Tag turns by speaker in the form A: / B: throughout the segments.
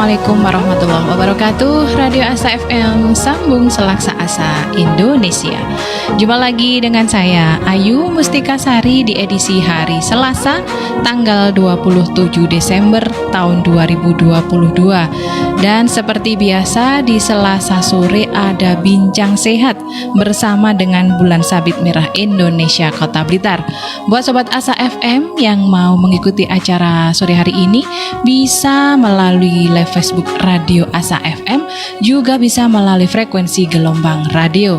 A: Assalamualaikum warahmatullahi wabarakatuh. Radio Asa FM sambung Selaksa Asa Indonesia. Jumpa lagi dengan saya Ayu Mustika Sari di edisi hari Selasa tanggal 27 Desember tahun 2022. Dan seperti biasa di Selasa sore ada Bincang Sehat bersama dengan Bulan Sabit Merah Indonesia Kota Blitar. Buat Sobat Asa FM yang mau mengikuti acara sore hari ini bisa melalui live Facebook Radio Asa FM, juga bisa melalui frekuensi gelombang radio.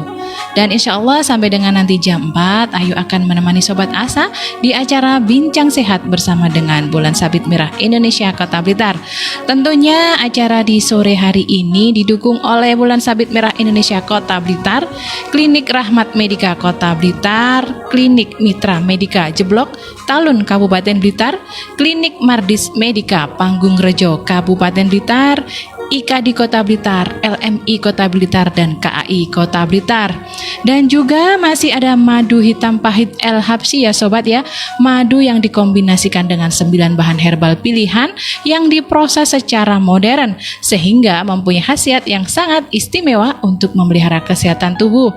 A: Dan insya Allah sampai dengan nanti jam 4 Ayu akan menemani Sobat Asa di acara Bincang Sehat bersama dengan Bulan Sabit Merah Indonesia Kota Blitar. Tentunya acara di sore hari ini didukung oleh Bulan Sabit Merah Indonesia Kota Blitar, Klinik Rahmat Medika Kota Blitar, Klinik Mitra Medika Jeblok, Talun Kabupaten Blitar, Klinik Mardis Medika Panggung Rejo Kabupaten Blitar, IKADI Kota Blitar, LMI Kota Blitar, dan KAI Kota Blitar. Dan juga masih ada madu hitam pahit El Habsyi ya sobat ya. Madu yang dikombinasikan dengan 9 bahan herbal pilihan yang diproses secara modern sehingga mempunyai khasiat yang sangat istimewa untuk memelihara kesehatan tubuh.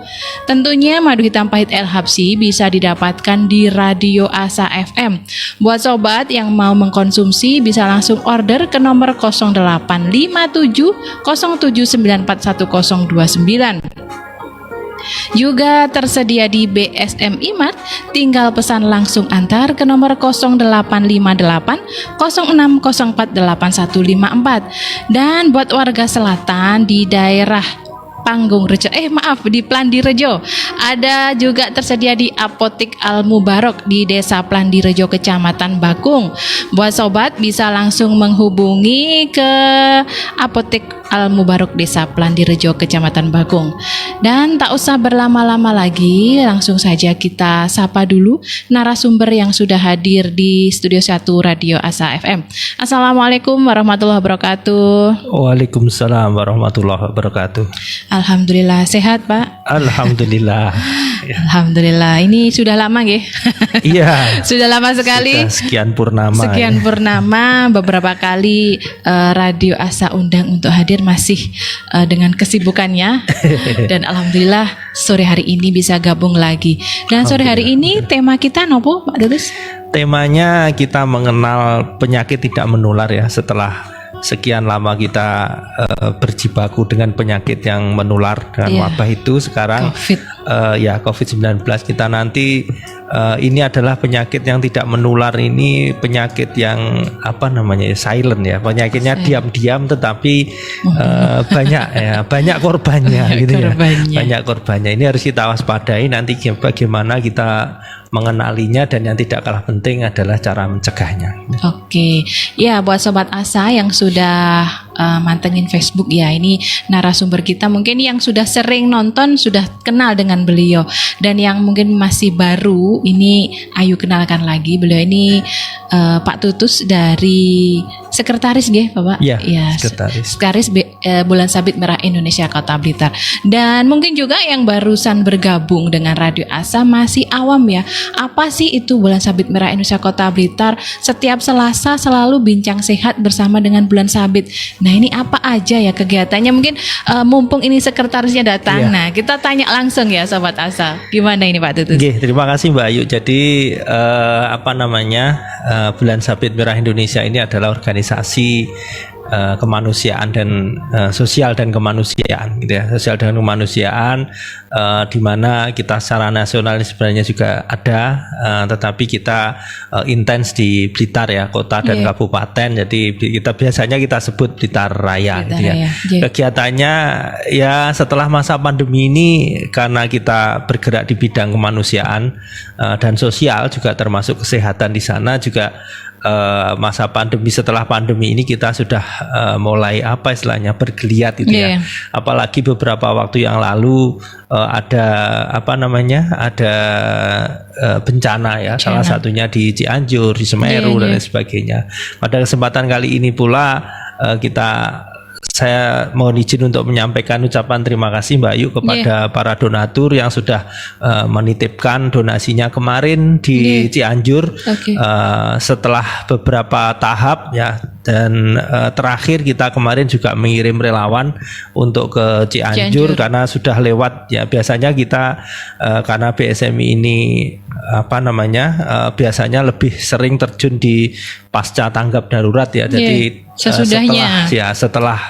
A: Tentunya madu hitam pahit El Habsyi bisa didapatkan di Radio Asa FM. Buat sobat yang mau mengkonsumsi bisa langsung order ke nomor 0857 07941029. Juga tersedia di BSM Imart, tinggal pesan langsung antar ke nomor 0858 06048154. Dan buat warga selatan di daerah Panggung Rejo, di Plandirejo, ada juga tersedia di Apotik Al Mubarok di Desa Plandirejo Kecamatan Bakung. Buat sobat bisa langsung menghubungi ke Apotik Al Mubarok Desa Plandirejo Kecamatan Bakung. Dan tak usah berlama-lama lagi, langsung saja kita sapa dulu narasumber yang sudah hadir di Studio 1 Radio Asa FM. Assalamualaikum warahmatullahi wabarakatuh.
B: Waalaikumsalam warahmatullahi wabarakatuh.
A: Alhamdulillah sehat Pak.
B: Alhamdulillah.
A: Alhamdulillah. Ini sudah lama nggih?
B: Iya.
A: Sudah lama sekali.
B: Sudah sekian purnama.
A: Sekian purnama, beberapa kali Radio Asa undang untuk hadir masih dengan kesibukannya. Dan alhamdulillah sore hari ini bisa gabung lagi. Dan sore hari ini tema kita nopo Pak Dudus?
B: Temanya kita mengenal penyakit tidak menular ya, setelah sekian lama kita berjibaku dengan penyakit yang menular dengan wabah itu. Sekarang COVID-19 kita nanti ini adalah penyakit yang tidak menular. Ini penyakit yang silent ya, penyakitnya diam-diam tetapi banyak korbannya gitu ya. Banyak korbannya. Ini harus kita waspadai. Nanti bagaimana kita mengenalinya, dan yang tidak kalah penting adalah cara mencegahnya. Oke,
A: ya buat Sobat Asa yang sudah mantengin Facebook ya, ini narasumber kita mungkin yang sudah sering nonton sudah kenal dengan beliau, dan yang mungkin masih baru ini Ayu kenalkan lagi. Beliau ini Pak Tutus dari Sekretaris nggih Bapak?
B: Ya, Sekretaris
A: Bulan Sabit Merah Indonesia Kota Blitar. Dan mungkin juga yang barusan bergabung dengan Radio Asa masih awam ya. Apa sih itu Bulan Sabit Merah Indonesia Kota Blitar? Setiap Selasa selalu bincang sehat bersama dengan Bulan Sabit. Nah ini apa aja ya kegiatannya? Mungkin mumpung ini sekretarisnya datang. Nah kita tanya langsung ya Sobat Asa. Gimana ini Pak Tutus?
B: Terima kasih Mbak Ayu. Jadi Bulan Sabit Merah Indonesia ini adalah organisasi kemanusiaan dan sosial dan kemanusiaan gitu ya. Sosial dan kemanusiaan di mana kita secara nasional sebenarnya juga ada, tetapi kita intens di Blitar ya, kota dan kabupaten. Jadi biasanya kita sebut Blitar Raya gitu ya. Kegiatannya ya setelah masa pandemi ini, karena kita bergerak di bidang kemanusiaan dan sosial juga termasuk kesehatan di sana juga. Masa pandemi, setelah pandemi ini kita sudah mulai bergeliat itu ya. Apalagi beberapa waktu yang lalu ada bencana ya, salah satunya di Cianjur, di Semeru dan lain sebagainya. Pada kesempatan kali ini pula kita saya mohon izin untuk menyampaikan ucapan terima kasih Mbak Ayu kepada para donatur yang sudah menitipkan donasinya kemarin di Cianjur. Setelah beberapa tahap ya, dan terakhir kita kemarin juga mengirim relawan untuk ke Cianjur karena sudah lewat ya. Biasanya kita karena BSMI ini biasanya lebih sering terjun di pasca tanggap darurat ya. Jadi setelah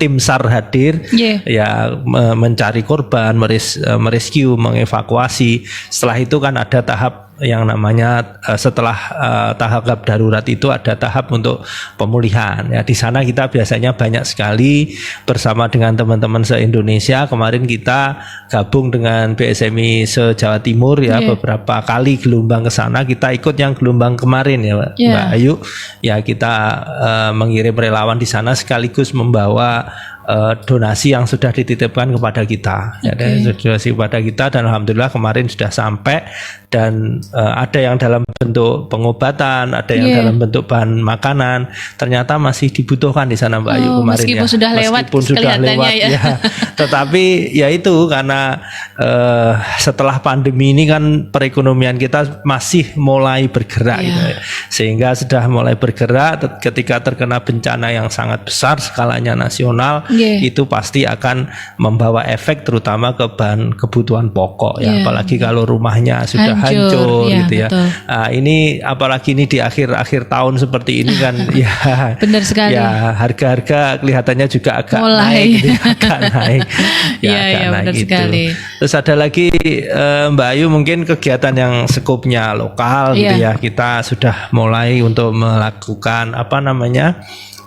B: tim SAR hadir ya, mencari korban, merescue, mengevakuasi. Setelah itu kan ada tahap yang namanya setelah tahap darurat itu ada tahap untuk pemulihan ya. Di sana kita biasanya banyak sekali bersama dengan teman-teman se-Indonesia. Kemarin kita gabung dengan BSMI se-Jawa Timur ya, beberapa kali gelombang ke sana. Kita ikut yang gelombang kemarin ya Mbak Ayu ya, kita mengirim relawan di sana sekaligus membawa donasi yang sudah dititipkan kepada kita ya, donasi kepada kita, dan alhamdulillah kemarin sudah sampai, dan ada yang dalam bentuk pengobatan, ada yang dalam bentuk bahan makanan. Ternyata masih dibutuhkan di sana Mbak Ayu kemarin
A: meskipun
B: ya.
A: Sudah lewat
B: ya. Tetapi ya itu karena setelah pandemi ini kan perekonomian kita masih mulai bergerak gitu ya. Sehingga sudah mulai bergerak ketika terkena bencana yang sangat besar skalanya nasional, itu pasti akan membawa efek terutama ke bahan kebutuhan pokok ya. Apalagi kalau rumahnya sudah hancur gitu ya. Nah, ini apalagi ini di akhir-akhir tahun seperti ini kan ya.
A: Benar sekali.
B: Ya, harga-harga kelihatannya juga agak naik gitu, agak naik.
A: Benar
B: gitu.
A: Sekali.
B: Terus ada lagi Mbak Ayu, mungkin kegiatan yang skopnya lokal gitu ya. Kita sudah mulai untuk melakukan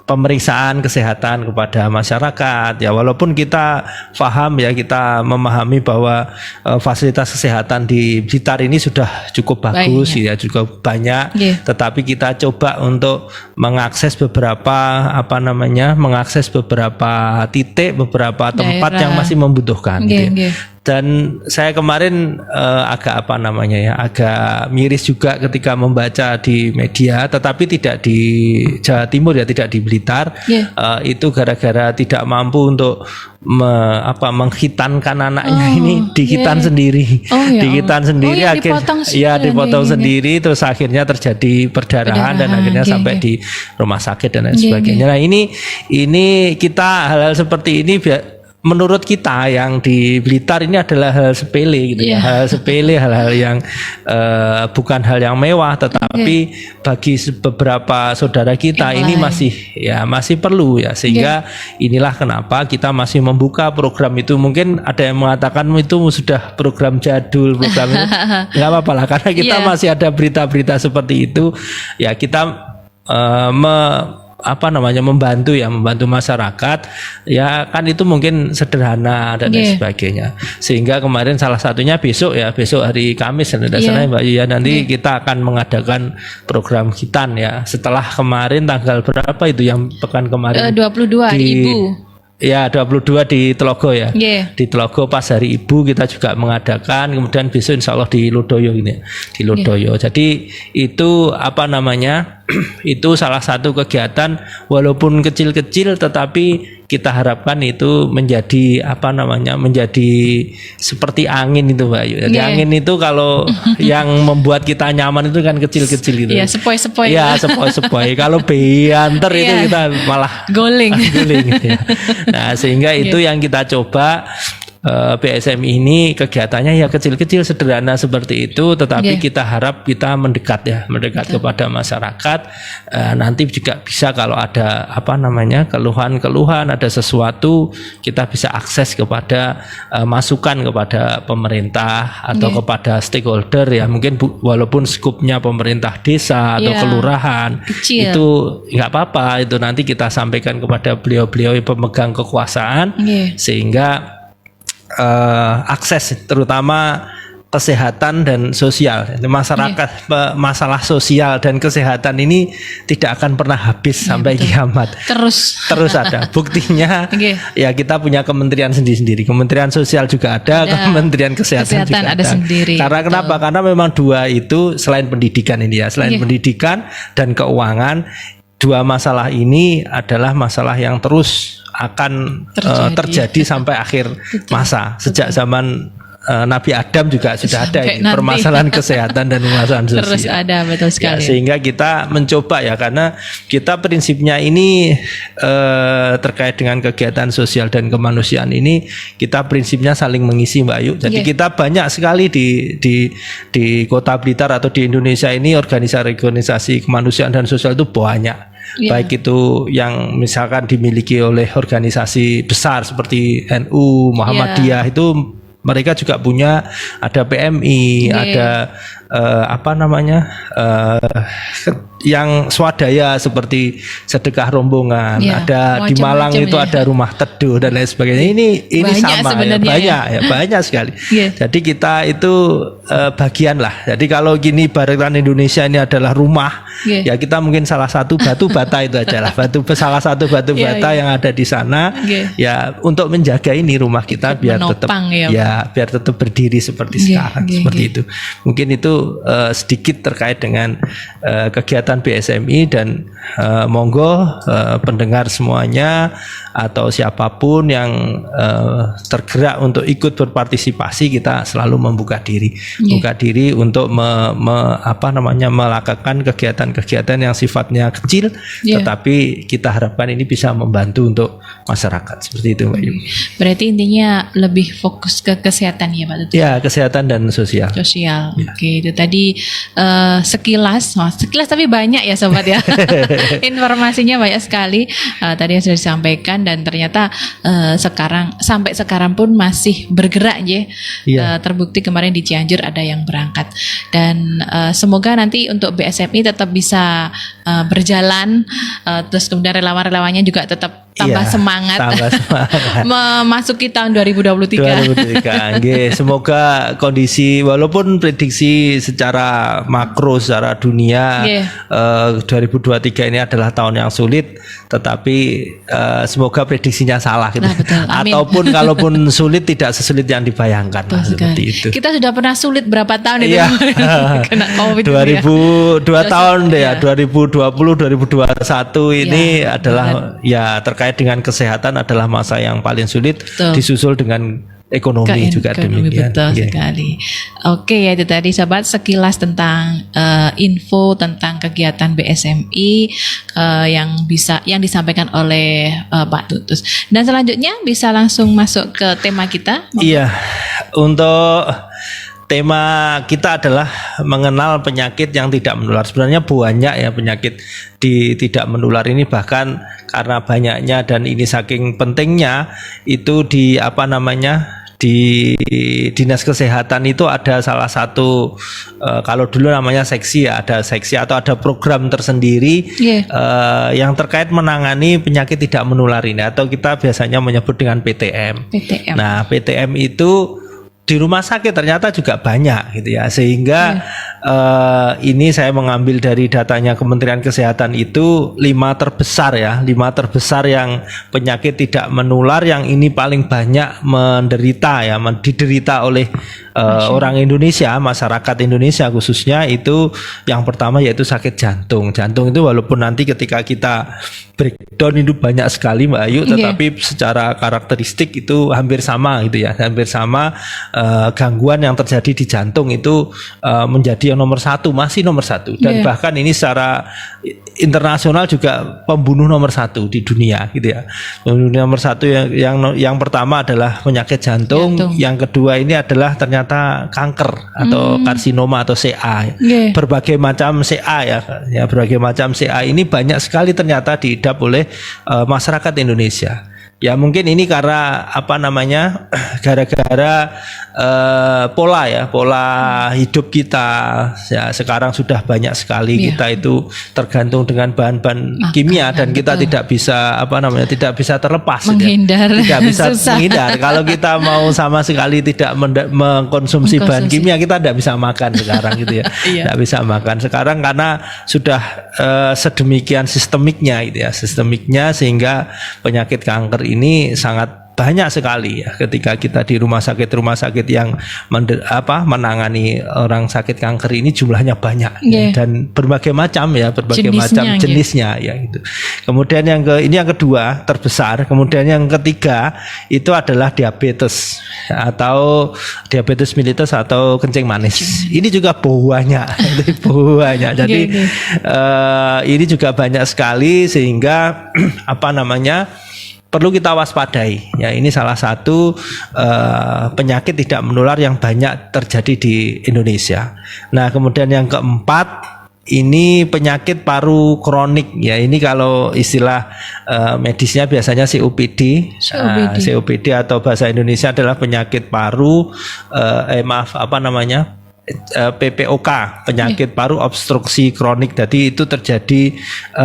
B: pemeriksaan kesehatan kepada masyarakat ya. Walaupun kita paham ya, kita memahami bahwa fasilitas kesehatan di Blitar ini sudah cukup bagus ya, cukup banyak, tetapi kita coba untuk mengakses beberapa mengakses beberapa titik, beberapa tempat yang masih membutuhkan gitu ya. Dan saya kemarin agak agak miris juga ketika membaca di media, tetapi tidak di Jawa Timur ya, tidak di Blitar. Itu gara-gara tidak mampu untuk menghitankan anaknya ini, dihitan sendiri, dihitan sendiri, akhirnya dipotong sendiri, terus akhirnya terjadi perdarahan dan akhirnya sampai di rumah sakit dan lain sebagainya. Nah ini kita hal-hal seperti ini menurut kita yang di Blitar ini adalah hal sepele gitu ya, hal sepele, hal-hal yang bukan hal yang mewah, tetapi bagi beberapa saudara kita ini masih perlu ya, sehingga inilah kenapa kita masih membuka program itu. Mungkin ada yang mengatakan itu sudah program jadul, program itu nggak apa-apa lah, karena kita masih ada berita-berita seperti itu ya. Kita membantu masyarakat ya, kan itu mungkin sederhana dan lain sebagainya. Sehingga kemarin salah satunya besok hari Kamis Mbak Yu ya, nanti kita akan mengadakan program khitan ya. Setelah kemarin tanggal berapa itu yang pekan kemarin
A: 22 di Ibu.
B: Ya 22 di Telogo ya. Di Telogo pas hari Ibu kita juga mengadakan, kemudian besok insya Allah di Lodoyo ini, di Lodoyo. Jadi itu itu salah satu kegiatan walaupun kecil-kecil, tetapi kita harapkan itu menjadi menjadi seperti angin itu Mbak Ayu. Jadi angin itu kalau yang membuat kita nyaman itu kan kecil-kecil gitu.
A: Iya, sepoi-sepoi.
B: Ya, sepoi-sepoi. Kalau banter itu kita malah
A: guling
B: gitu ya. Nah, sehingga itu yang kita coba. BSMI ini kegiatannya ya kecil-kecil sederhana seperti itu, tetapi kita harap kita mendekat kepada masyarakat. Nanti juga bisa kalau ada keluhan-keluhan, ada sesuatu, kita bisa akses kepada masukan kepada pemerintah atau kepada stakeholder ya. Mungkin walaupun skupnya pemerintah desa atau kelurahan kecil, itu nggak apa-apa, itu nanti kita sampaikan kepada beliau-beliau yang pemegang kekuasaan, sehingga akses terutama kesehatan dan sosial masyarakat, masalah sosial dan kesehatan ini tidak akan pernah habis sampai kiamat, terus ada buktinya. Ya kita punya kementerian sendiri-sendiri, kementerian sosial juga ada, kementerian kesehatan juga ada sendiri. Karena kenapa? Karena memang dua itu selain pendidikan ini ya, selain pendidikan dan keuangan, dua masalah ini adalah masalah yang terus akan terjadi sampai akhir masa. Sejak zaman Nabi Adam juga sudah ada ini, permasalahan kesehatan dan permasalahan sosial.
A: Terus ada, betul sekali.
B: Ya, sehingga kita mencoba ya, karena kita prinsipnya ini terkait dengan kegiatan sosial dan kemanusiaan ini, kita prinsipnya saling mengisi, Mbak Ayu. Jadi kita banyak sekali di Kota Blitar atau di Indonesia ini organisasi kemanusiaan dan sosial itu banyak. Baik itu yang misalkan dimiliki oleh organisasi besar seperti NU, Muhammadiyah, itu mereka juga punya, ada PMI, ada yang swadaya seperti sedekah rombongan, ada di Malang itu ada rumah teduh dan lain sebagainya. Ini
A: banyak
B: sama ya, banyak sekali. Jadi kita itu bagian lah. Jadi kalau gini ibaratkan Indonesia ini adalah rumah, ya kita mungkin salah satu batu bata itu aja lah, salah satu batu bata yang ada di sana, ya untuk menjaga ini rumah kita biar tetap biar tetap berdiri seperti sekarang, seperti itu. Mungkin itu sedikit terkait dengan kegiatan BSMI, dan monggo pendengar semuanya atau siapapun yang tergerak untuk ikut berpartisipasi, kita selalu membuka diri, untuk melakukan kegiatan-kegiatan yang sifatnya kecil, tetapi kita harapkan ini bisa membantu untuk masyarakat, seperti itu, Mbak Yu.
A: Berarti intinya lebih fokus ke kesehatan ya, Pak Tutut?
B: Ya, kesehatan dan sosial.
A: Oke, itu tadi sekilas tapi banyak ya sobat ya. Informasinya banyak sekali tadi yang sudah disampaikan, dan ternyata sampai sekarang pun masih bergerak ya. Terbukti kemarin di Cianjur ada yang berangkat, dan semoga nanti untuk BSMI tetap bisa berjalan, terus kemudian relawan-relawannya juga tetap tambah semangat. Memasuki tahun 2023.
B: Semoga kondisi, walaupun prediksi secara makro secara dunia 2023 ini adalah tahun yang sulit, tetapi semoga prediksinya salah gitu. Ataupun kalaupun sulit tidak sesulit yang dibayangkan. Seperti itu.
A: Kita sudah pernah sulit berapa tahun itu kena COVID.
B: 2 tahun deh ya, 2020 2021 ini adalah terkait dengan kesehatan adalah masa yang paling sulit, disusul dengan ekonomi juga demikian.
A: Betul sekali. Oke, ya itu tadi sahabat sekilas tentang info tentang kegiatan BSMI yang disampaikan oleh Pak Tutus. Dan selanjutnya bisa langsung masuk ke tema kita.
B: Iya, untuk tema kita adalah mengenal penyakit yang tidak menular. Sebenarnya banyak ya penyakit tidak menular ini, bahkan karena banyaknya dan ini saking pentingnya itu di Dinas Kesehatan itu ada salah satu kalau dulu namanya seksi ya, ada seksi atau ada program tersendiri yang terkait menangani penyakit tidak menular ini, atau kita biasanya menyebut dengan PTM. Nah, PTM itu di rumah sakit ternyata juga banyak gitu ya, sehingga ini saya mengambil dari datanya Kementerian Kesehatan itu 5 terbesar yang penyakit tidak menular yang ini paling banyak diderita oleh orang Indonesia, masyarakat Indonesia khususnya. Itu yang pertama yaitu sakit jantung. Jantung itu walaupun nanti ketika kita breakdown itu banyak sekali Mbak Ayu, tetapi secara karakteristik itu hampir sama gitu ya, hampir sama. Gangguan yang terjadi di jantung itu menjadi yang masih nomor satu, dan bahkan ini secara internasional juga pembunuh nomor 1 di dunia gitu ya. Pembunuh nomor 1 yang pertama adalah penyakit jantung. Yang kedua ini adalah ternyata kanker atau karsinoma atau CA. Berbagai macam CA ya, berbagai macam CA ini banyak sekali ternyata diidap oleh masyarakat Indonesia. Ya mungkin ini karena gara-gara pola hidup kita ya, sekarang sudah banyak sekali kita itu tergantung dengan bahan-bahan kimia, dan kita tidak bisa terlepas
A: menghindar,
B: tidak bisa menghindar. Kalau kita mau sama sekali tidak mengkonsumsi bahan kimia, kita tidak bisa makan sekarang gitu ya. Tidak bisa makan sekarang karena sudah sedemikian sistemiknya gitu ya, sehingga penyakit kanker ini sangat banyak sekali ya ketika kita di rumah sakit yang menangani orang sakit kanker ini jumlahnya banyak ya, dan berbagai macam jenisnya ya itu. Kemudian yang kedua terbesar, kemudian yang ketiga itu adalah diabetes atau diabetes mellitus atau kencing manis. Ini juga banyak. Jadi ini juga banyak sekali sehingga perlu kita waspadai. Ya, ini salah satu penyakit tidak menular yang banyak terjadi di Indonesia. Nah, kemudian yang keempat ini penyakit paru kronik. Ya, ini kalau istilah medisnya biasanya COPD. COPD atau bahasa Indonesia adalah penyakit paru PPOK, penyakit paru obstruksi kronik. Jadi itu terjadi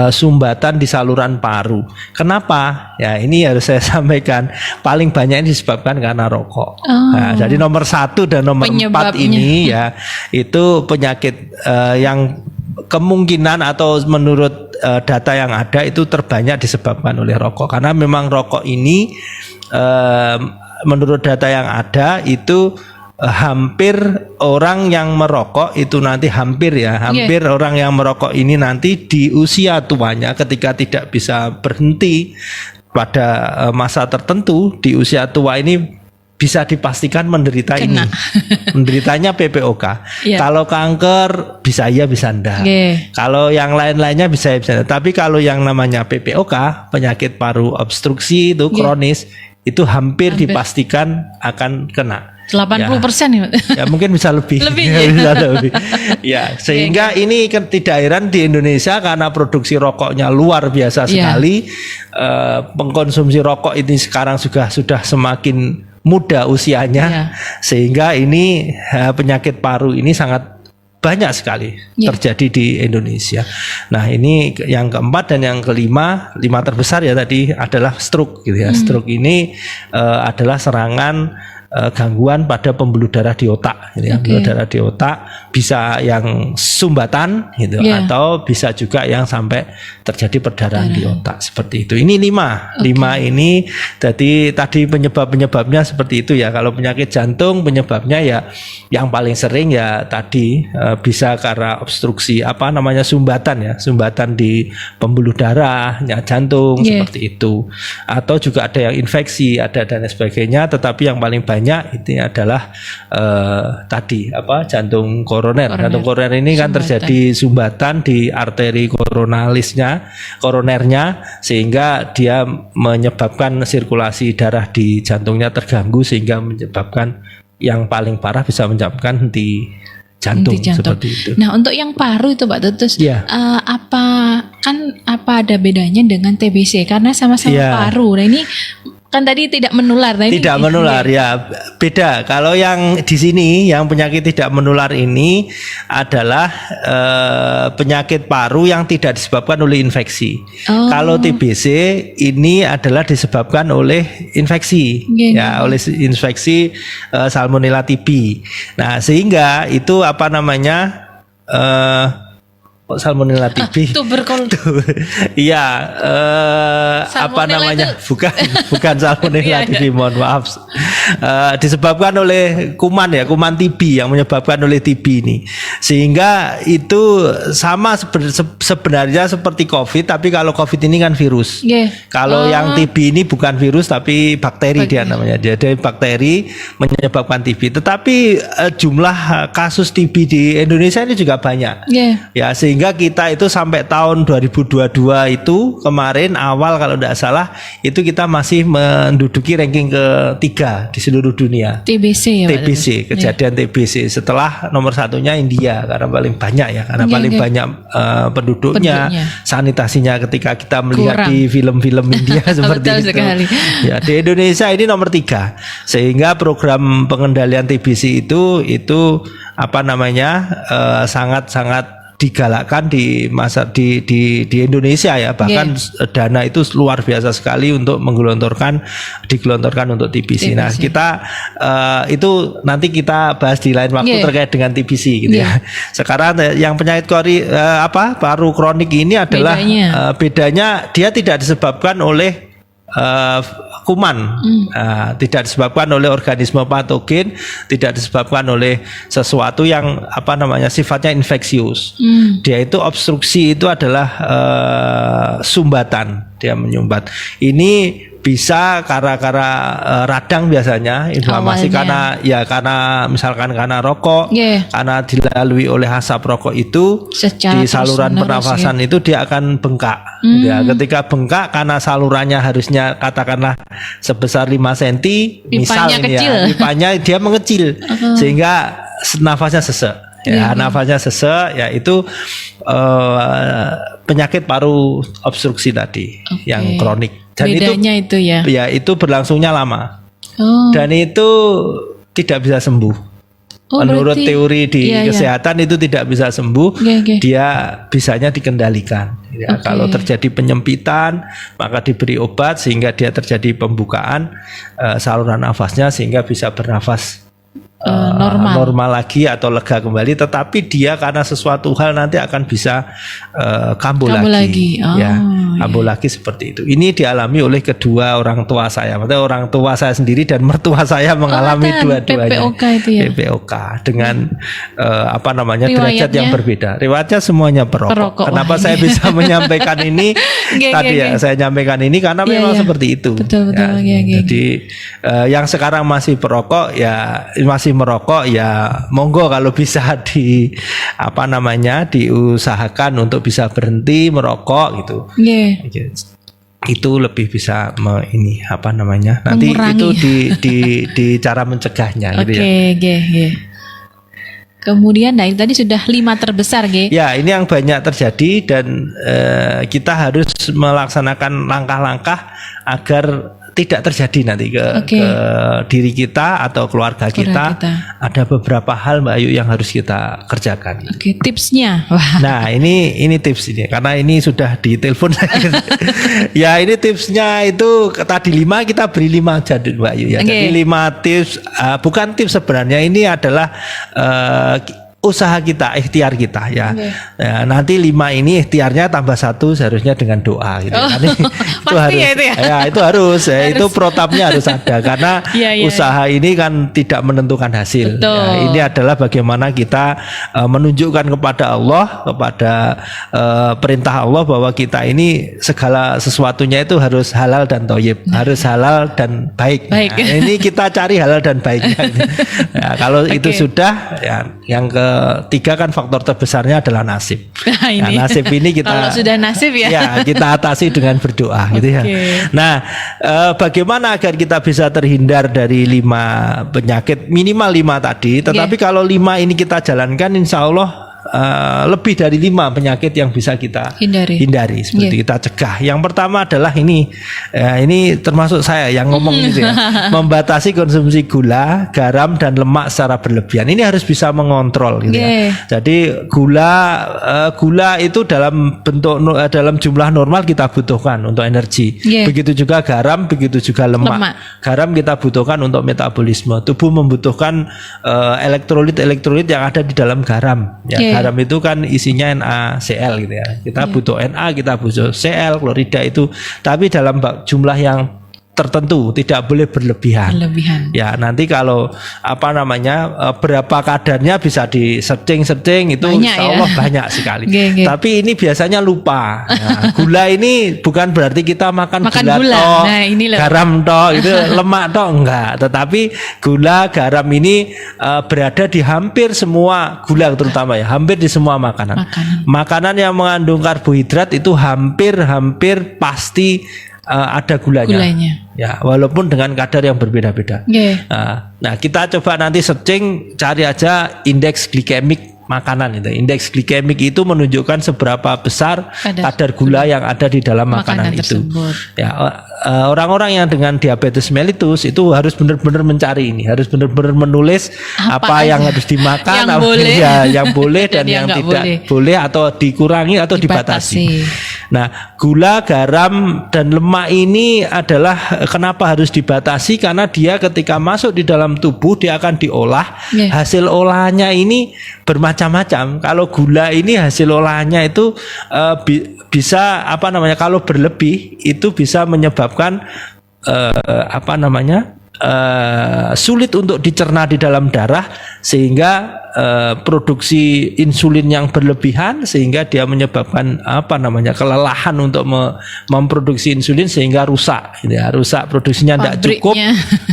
B: sumbatan di saluran paru. Kenapa? Ya, ini harus saya sampaikan, paling banyak ini disebabkan karena rokok. Nah, jadi nomor 1 dan nomor 4 ini ya itu penyakit yang kemungkinan atau menurut data yang ada itu terbanyak disebabkan oleh rokok. Karena memang rokok ini menurut data yang ada itu hampir orang yang merokok itu nanti hampir orang yang merokok ini nanti di usia tuanya ketika tidak bisa berhenti pada masa tertentu di usia tua ini bisa dipastikan menderita ini. Menderitanya PPOK. Kalau kanker bisa iya bisa enggak. Kalau yang lain-lainnya bisa iya bisa enggak. Tapi kalau yang namanya PPOK, penyakit paru obstruksi itu kronis, itu hampir dipastikan akan kena.
A: 80%
B: ya mungkin bisa lebih. Ya, sehingga ini tidak heran di Indonesia karena produksi rokoknya luar biasa sekali. Pengkonsumsi rokok ini sekarang sudah semakin muda usianya, sehingga ini penyakit paru ini sangat banyak sekali terjadi di Indonesia. Nah, ini yang keempat dan yang kelima, 5 terbesar ya tadi adalah stroke gitu ya. Stroke ini adalah serangan gangguan pada pembuluh darah di otak gitu ya. Pembuluh darah di otak bisa yang sumbatan gitu atau bisa juga yang sampai terjadi perdarahan di otak seperti itu. Ini 5 ini jadi tadi penyebabnya seperti itu ya. Kalau penyakit jantung penyebabnya ya yang paling sering ya tadi bisa karena obstruksi sumbatan di pembuluh darah ya, jantung seperti itu, atau juga ada yang infeksi dan sebagainya. Tetapi yang paling banyak itu adalah jantung koroner. Jantung koroner ini kan terjadi sumbatan di arteri koronernya sehingga dia menyebabkan sirkulasi darah di jantungnya terganggu sehingga menyebabkan yang paling parah bisa menyebabkan henti jantung. Seperti itu.
A: Nah, untuk yang paru itu Pak Tutus, apa ada bedanya dengan TBC karena sama-sama paru. Nah, ini kan tadi tidak menular. Nah,
B: tidak menular ya, beda. Kalau yang di sini yang penyakit tidak menular ini adalah penyakit paru yang tidak disebabkan oleh infeksi. Kalau TBC ini adalah disebabkan oleh infeksi, oleh infeksi Salmonella TB. Nah, sehingga itu Salmonella TB. Iya, bukan Salmonella TB, mohon maaf. Disebabkan oleh kuman TB yang menyebabkan oleh TB ini. Sehingga itu sama sebenarnya seperti COVID, tapi kalau COVID ini kan virus. Kalau yang TB ini bukan virus tapi bakteri dia namanya. Jadi bakteri menyebabkan TB. Tetapi jumlah kasus TB di Indonesia ini juga banyak. Ya, sehingga kita itu sampai tahun 2022 itu kemarin awal kalau tidak salah itu kita masih menduduki ranking ketiga di seluruh dunia.
A: TBC
B: kejadian TBC setelah nomor 1-nya India karena paling banyak ya, karena paling banyak penduduknya, sanitasinya ketika kita melihat di film-film India seperti itu. Ya, di Indonesia ini nomor 3 sehingga program pengendalian TBC itu sangat-sangat digalakkan di Indonesia ya, bahkan dana itu luar biasa sekali untuk digelontorkan untuk TBC. Nah, kita itu nanti kita bahas di lain waktu terkait dengan TBC gitu ya. Sekarang yang penyakit paru kronik ini adalah bedanya dia tidak disebabkan oleh kuman, tidak disebabkan oleh organisme patogen, tidak disebabkan oleh sesuatu yang sifatnya infeksius. Dia itu obstruksi itu adalah sumbatan, dia menyumbat. Ini bisa karena radang biasanya inflamasi
A: Awalnya.
B: karena misalkan karena rokok, karena dilalui oleh asap rokok itu
A: Secara
B: di saluran
A: terus-menerus,
B: pernafasan itu dia akan bengkak. Ya, ketika bengkak karena salurannya harusnya katakanlah sebesar 5 cm, misal
A: Pipanya
B: ini
A: kecil.
B: ya, pipanya dia mengecil sehingga nafasnya sesek. Ya, nafasnya sesek, ya itu penyakit paru obstruksi tadi yang kronik. Dan
A: bedanya itu ya.
B: Ya itu berlangsungnya lama dan itu tidak bisa sembuh. Menurut
A: berarti,
B: teori di kesehatan itu tidak bisa sembuh. Dia bisanya dikendalikan. Ya, kalau terjadi penyempitan maka diberi obat sehingga dia terjadi pembukaan saluran nafasnya sehingga bisa bernafas normal lagi atau lega kembali, tetapi dia karena sesuatu hal nanti akan bisa kambuh lagi. Kambuh lagi seperti itu. Ini dialami oleh kedua orang tua saya. Maksudnya orang tua saya sendiri dan mertua saya mengalami dua-duanya.
A: PPOK itu ya.
B: PPOK dengan derajat yang berbeda. Riwayatnya semuanya perokok. Kenapa saya bisa menyampaikan ini tadi ya? Saya nyampaikan ini karena memang seperti itu.
A: Betul.
B: Jadi yang sekarang masih perokok ya masih merokok ya monggo kalau bisa diusahakan untuk bisa berhenti merokok gitu. Itu lebih bisa nanti
A: mengurangi.
B: itu di cara mencegahnya gitu ya.
A: Kemudian tadi sudah 5 terbesar
B: Ya, ini yang banyak terjadi dan kita harus melaksanakan langkah-langkah agar tidak terjadi nanti ke diri kita atau keluarga kita. Ada beberapa hal Mbak Ayu yang harus kita kerjakan.
A: Tipsnya.
B: Nah, ini tips ini karena ini sudah ditelepon. Ya, ini tipsnya itu tadi 5 kita beri 5 aja Mbak Ayu ya. Jadi 5 tips bukan tips sebenarnya, ini adalah usaha kita, ikhtiar kita ya. Ya, nanti 5 ini ikhtiarnya tambah 1 seharusnya dengan doa gitu. Itu harus. Itu harus. Itu protapnya harus ada karena usaha ini kan tidak menentukan hasil. Ya, ini adalah bagaimana kita menunjukkan kepada Allah, kepada perintah Allah bahwa kita ini segala sesuatunya itu harus halal dan thayyib, harus halal dan baik. Nah, ini kita cari halal dan baiknya. Ya, kalau itu sudah ya, yang ketiga kan faktor terbesarnya adalah nasib. Nah, nasib ini kita
A: kalau sudah nasib ya
B: kita atasi dengan berdoa gitu ya. Nah, bagaimana agar kita bisa terhindar dari 5 penyakit, minimal 5 tadi, tetapi kalau 5 ini kita jalankan insya Allah lebih dari 5 penyakit yang bisa kita hindari seperti kita cegah. Yang pertama adalah ini termasuk saya yang ngomong gitu ya, membatasi konsumsi gula, garam dan lemak secara berlebihan. Ini harus bisa mengontrol gitu ya. Jadi gula itu dalam jumlah normal kita butuhkan untuk energi. Begitu juga garam, begitu juga lemak. Garam kita butuhkan untuk metabolisme. Tubuh membutuhkan elektrolit yang ada di dalam garam. Ya, garam itu kan isinya NaCl gitu ya. Kita butuh Na, kita butuh Cl, klorida itu. Tapi dalam jumlah yang tertentu, tidak boleh berlebihan. Ya, nanti kalau berapa kadarnya bisa di searching itu insya Allah banyak sekali. Tapi ini biasanya lupa. Nah, gula ini bukan berarti kita makan gula toh, garam toh, itu lemak toh, enggak. Tetapi gula, garam ini berada di hampir semua gula, terutama ya, hampir di semua makanan. Makanan yang mengandung karbohidrat itu hampir pasti ada gulanya. Ya, walaupun dengan kadar yang berbeda-beda. Nah, kita coba nanti searching, cari aja indeks glikemik makanan itu. Indeks glikemik itu menunjukkan seberapa besar kadar gula yang ada di dalam makanan itu. Ya, orang-orang yang dengan diabetes mellitus itu harus benar-benar mencari ini, harus benar-benar menulis apa yang harus dimakan, yang boleh dan yang tidak boleh atau dikurangi atau dibatasi. Nah, gula, garam dan lemak ini adalah kenapa harus dibatasi, karena dia ketika masuk di dalam tubuh dia akan diolah. Hasil olahannya ini bermacam-macam. Kalau gula ini hasil olahannya itu bisa kalau berlebih itu bisa menyebabkan sulit untuk dicerna di dalam darah, sehingga produksi insulin yang berlebihan, sehingga dia menyebabkan kelelahan untuk memproduksi insulin, sehingga rusak produksinya tidak cukup,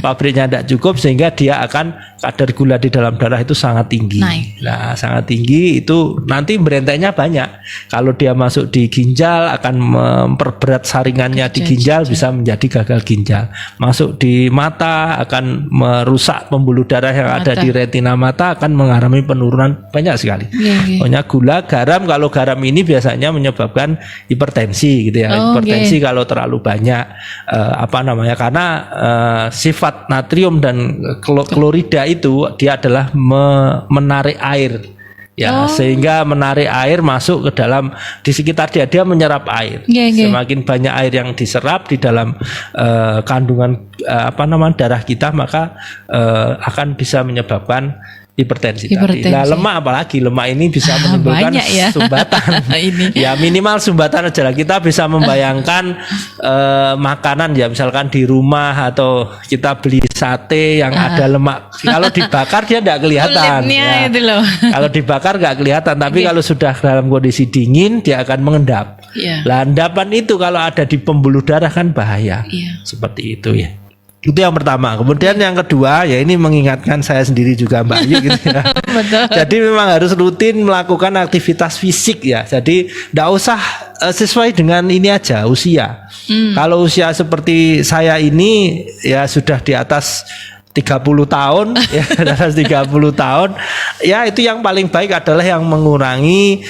B: pabriknya tidak cukup, sehingga dia akan kadar gula di dalam darah itu sangat tinggi. Nah, sangat tinggi itu nanti berenteknya banyak. Kalau dia masuk di ginjal akan memperberat saringannya di ginjal, bisa menjadi gagal ginjal. Masuk di mata akan merusak pembuluh darah yang ada di retina mata, akan mengalami penurunan banyak sekali. Pokoknya gula, garam, kalau garam ini biasanya menyebabkan hipertensi gitu ya. Hipertensi kalau terlalu banyak karena sifat natrium dan klorida itu dia adalah menarik air. Sehingga menarik air masuk ke dalam, di sekitar dia menyerap air. Semakin banyak air yang diserap di dalam kandungan darah kita, maka akan bisa menyebabkan hipertensi. Nah, lemak apalagi, lemak ini bisa menimbulkan sumbatan. Ya minimal sumbatan aja lah. Kita bisa membayangkan makanan ya, misalkan di rumah atau kita beli sate yang ada lemak. Kalau dibakar dia tidak kelihatan. Kalau dibakar nggak kelihatan, tapi kalau sudah dalam kondisi dingin dia akan mengendap. Lah, endapan itu kalau ada di pembuluh darah kan bahaya. Seperti itu ya. Itu yang pertama. Kemudian yang kedua, ya ini mengingatkan saya sendiri juga Mbak Ayu gitu ya.
A: Betul.
B: Jadi memang harus rutin melakukan aktivitas fisik ya. Jadi tidak usah sesuai dengan ini aja usia. Kalau usia seperti saya ini ya sudah di atas 30 tahun ya, di atas 30 tahun ya, itu yang paling baik adalah yang mengurangi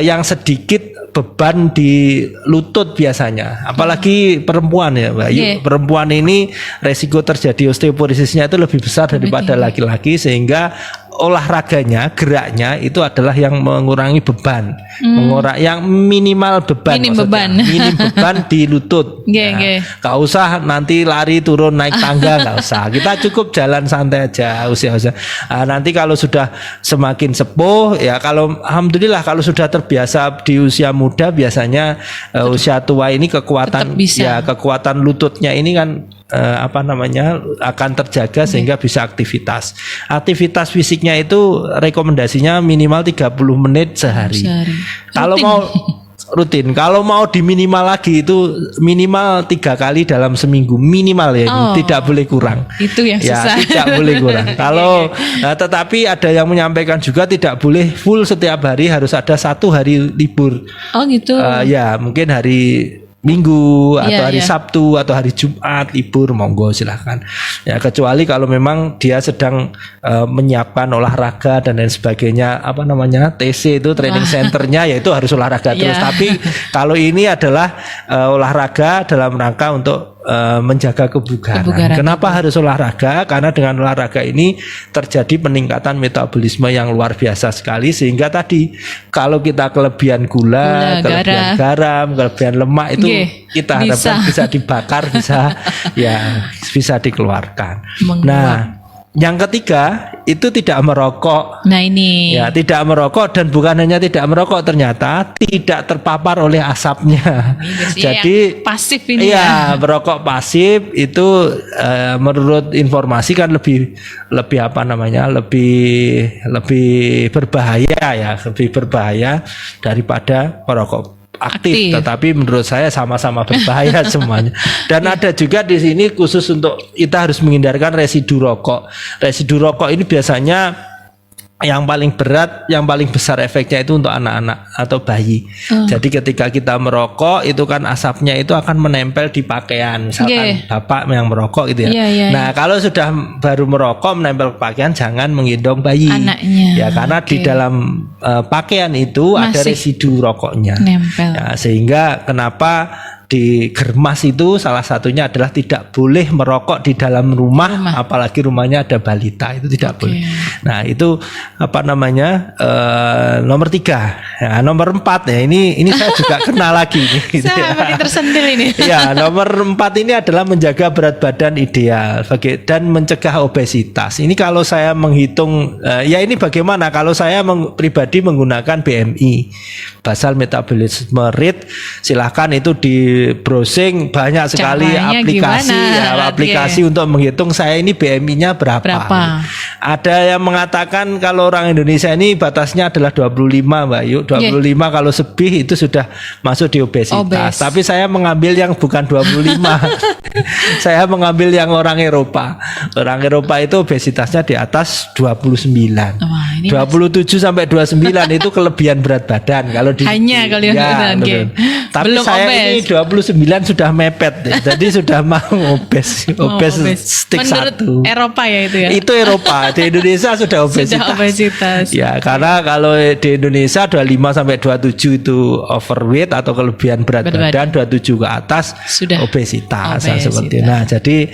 B: yang sedikit beban di lutut biasanya, apalagi perempuan ya Mbak Ayu. Perempuan ini resiko terjadi osteoporosisnya itu lebih besar daripada laki-laki, sehingga olahraganya, geraknya itu adalah yang mengurangi beban, yang minimal beban, minim beban di lutut. Gak usah nanti lari turun naik tangga, gak usah. Kita cukup jalan santai aja usia-usia. Nanti kalau sudah semakin sepuh ya, kalau alhamdulillah kalau sudah terbiasa di usia muda, biasanya usia tua ini kekuatan lututnya ini kan akan terjaga sehingga bisa aktivitas fisiknya itu rekomendasinya minimal 30 menit sehari. Kalau mau rutin, kalau mau diminimal lagi itu minimal 3 kali dalam seminggu minimal ya, tidak boleh kurang. Itu yang susah. Tidak boleh kurang. Kalau tetapi ada yang menyampaikan juga tidak boleh full setiap hari, harus ada 1 hari libur. Ya mungkin hari Minggu atau hari Sabtu atau hari Jumat libur, monggo silahkan ya, kecuali kalau memang dia sedang menyiapkan olahraga dan lain sebagainya, TC itu training centernya, ya itu harus olahraga terus. Tapi kalau ini adalah olahraga dalam rangka untuk menjaga kebugaran. Kenapa harus olahraga? Karena dengan olahraga ini terjadi peningkatan metabolisme yang luar biasa sekali, sehingga tadi kalau kita kelebihan gula, kelebihan garam, kelebihan lemak itu kita harapkan bisa dibakar, bisa dikeluarkan. Nah, yang ketiga itu tidak merokok.
A: Nah ini
B: ya, tidak merokok, dan bukan hanya tidak merokok, ternyata tidak terpapar oleh asapnya. Jadi
A: pasif ini
B: merokok pasif itu menurut informasi kan lebih berbahaya daripada merokok aktif. Tetapi menurut saya sama-sama berbahaya semuanya. Dan ada juga di sini khusus untuk kita harus menghindarkan residu rokok. Residu rokok ini biasanya yang paling berat, yang paling besar efeknya itu untuk anak-anak atau bayi. Jadi ketika kita merokok itu kan asapnya itu akan menempel di pakaian. Misalkan bapak yang merokok gitu ya. Nah, kalau sudah baru merokok menempel ke pakaian, jangan menggendong bayi.
A: Anaknya.
B: Ya, karena di dalam pakaian itu ada residu rokoknya. Ya, sehingga kenapa di Germas itu salah satunya adalah tidak boleh merokok di dalam rumah. Apalagi rumahnya ada balita, itu tidak boleh. Nah itu nomor 3. Ya, nomor 4 ya ini saya juga kenal lagi gitu
A: Saya makin tersentil ini.
B: Ya, nomor 4 ini adalah menjaga berat badan ideal dan mencegah obesitas. Ini kalau saya menghitung ya ini bagaimana kalau saya pribadi menggunakan BMI, basal metabolisme rate. Silahkan itu di browsing, banyak sekali aplikasi untuk menghitung saya ini BMI-nya berapa. Ada yang mengatakan kalau orang Indonesia ini batasnya adalah 25 Mbak Yu, 25 kalau lebih itu sudah masuk di obesitas. Tapi saya mengambil yang bukan 25. Saya mengambil yang orang Eropa. Orang Eropa itu obesitasnya di atas 29. 27 sampai 29 itu kelebihan berat badan kalau di Tapi belum saya obes. Ini 29 sudah mepet deh. Jadi sudah mau obes stick
A: menurut 1. Eropa ya itu ya.
B: Itu Eropa. Di Indonesia sudah obesitas. Ya, karena kalau di Indonesia 25 sampai 27 itu overweight atau kelebihan berat badan, 27 ke atas sudah obesitas. Seperti itu. Nah, jadi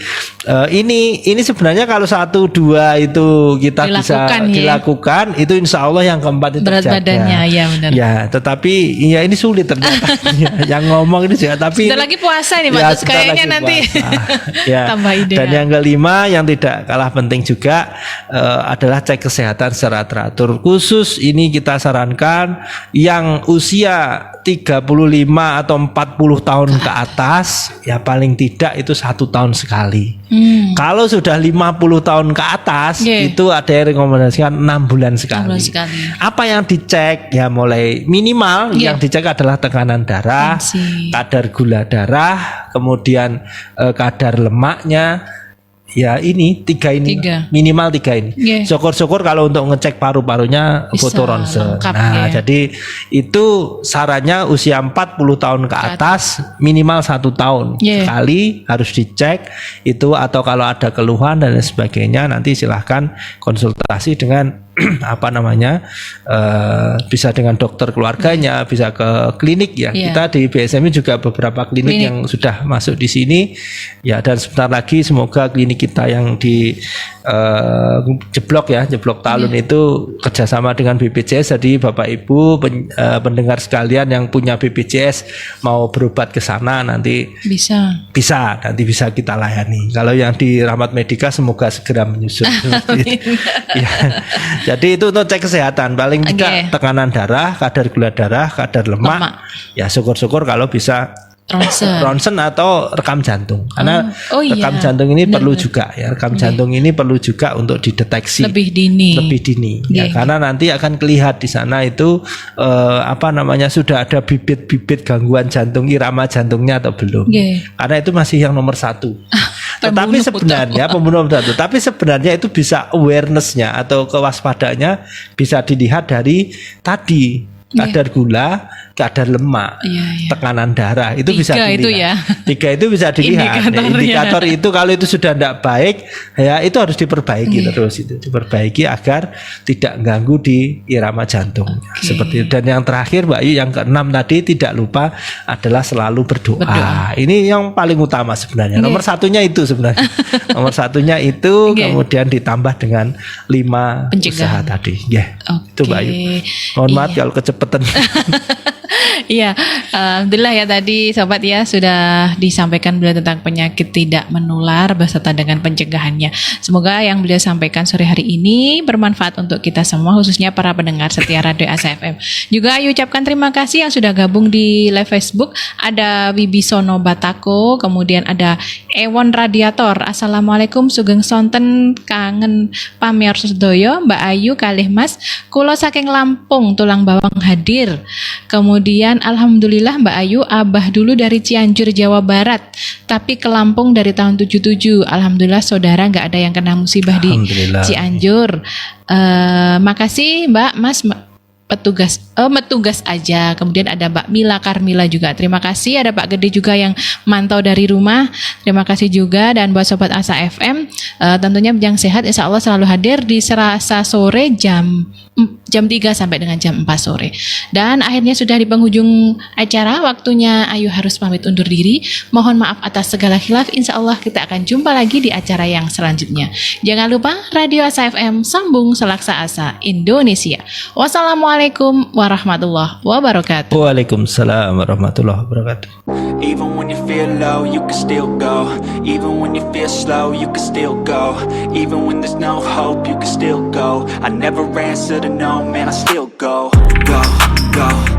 B: ini sebenarnya kalau 1 2 itu kita bisa dilakukan, itu insya Allah yang keempat itu
A: berat terjaga. Badannya ya benar.
B: Ya, tetapi ya ini sulit ternyata. Yang ngomong ini juga, tapi
A: sudah lagi puasa nih Mas, kayaknya nanti
B: ya. Tambah ide. Dan yang kelima yang tidak kalah penting juga adalah cek kesehatan secara teratur. Khusus ini kita sarankan yang usia 35 atau 40 tahun ke atas, ya paling tidak itu 1 tahun sekali. Kalau sudah 50 tahun ke atas, itu ada yang rekomendasikan 6 bulan sekali. Apa yang dicek? Ya mulai minimal yang dicek adalah tekanan darah, kadar gula darah, kemudian kadar lemaknya. Ya ini 3 ini minimal 3 ini. Syukur-syukur kalau untuk ngecek paru-parunya foto ronsen. Nah, jadi itu sarannya usia 40 tahun ke atas minimal 1 tahun sekali harus dicek itu, atau kalau ada keluhan dan sebagainya nanti silahkan konsultasi dengan bisa dengan dokter keluarganya, bisa ke klinik ya. Kita di BSMI juga beberapa klinik yang sudah masuk di sini ya, dan sebentar lagi semoga klinik kita yang di Jeblok Talun itu kerjasama dengan BPJS. Jadi Bapak Ibu pendengar sekalian yang punya BPJS mau berobat ke sana nanti bisa kita layani. Kalau yang di Rahmat Medika semoga segera menyusul. Ya. Jadi itu untuk cek kesehatan, paling tidak tekanan darah, kadar gula darah, kadar lemak. Ya syukur-syukur kalau bisa ronsen atau rekam jantung, karena rekam jantung ini perlu juga ya, jantung ini perlu juga untuk dideteksi lebih dini ya, karena nanti akan kelihatan di sana itu sudah ada bibit-bibit gangguan jantung, irama jantungnya atau belum, karena itu masih yang nomor 1. Tetapi sebenarnya tapi sebenarnya itu bisa awareness-nya atau kewaspadaannya bisa dilihat dari tadi kadar gula, kadar lemak, tekanan darah itu bisa dilihat. 3 itu bisa dilihat. Indikator itu kalau itu sudah tidak baik, ya itu harus diperbaiki terus, itu diperbaiki agar tidak ganggu di irama jantung. Seperti itu. Dan yang terakhir Mbak Yu, yang ke-6 tadi tidak lupa adalah selalu berdoa. Ini yang paling utama sebenarnya. Nomor satunya itu sebenarnya. Nomor satunya itu kemudian ditambah dengan 5 usaha tadi. Itu Mbak Yu. Mohon maaf kalau kecepatan.
A: Iya, alhamdulillah ya tadi sobat ya sudah disampaikan beliau tentang penyakit tidak menular beserta dengan pencegahannya. Semoga yang beliau sampaikan sore hari ini bermanfaat untuk kita semua, khususnya para pendengar setia Radio Asa FM. Juga Ayu ucapkan terima kasih yang sudah gabung di live Facebook. Ada Wibisono Batako, kemudian ada Ewon Radiator. Assalamualaikum sugeng sonten kangen pamiar sedoyo Mbak Ayu kalih Mas. Kulo saking Lampung tulang bawang hadir. Kemudian alhamdulillah Mbak Ayu abah dulu dari Cianjur Jawa Barat, tapi ke Lampung dari tahun 77. Alhamdulillah saudara nggak ada yang kena musibah di Cianjur. Makasih Mbak, Mas petugas Metugas aja. Kemudian ada Mbak Mila Karmila juga. Terima kasih. Ada Pak Gede juga yang mantau dari rumah. Terima kasih juga. Dan buat Sobat Asa FM, tentunya Bincang Sehat insya Allah selalu hadir di Selasa sore jam 3 sampai dengan jam 4 sore. Dan akhirnya sudah di penghujung acara, waktunya Ayu harus pamit undur diri. Mohon maaf atas segala khilaf. Insya Allah kita akan jumpa lagi di acara yang selanjutnya. Jangan lupa Radio Asa FM sambung Selaksa Asa Indonesia. Wassalamualaikum warahmatullahi wabarakatuh.
B: Waalaikumsalam warahmatullahi wabarakatuh.
C: Even when you feel low, you can still go. Even when you feel slow, you can still go. Even when there's no hope, you can still go. I never answer to no, man, I still go. Go, go.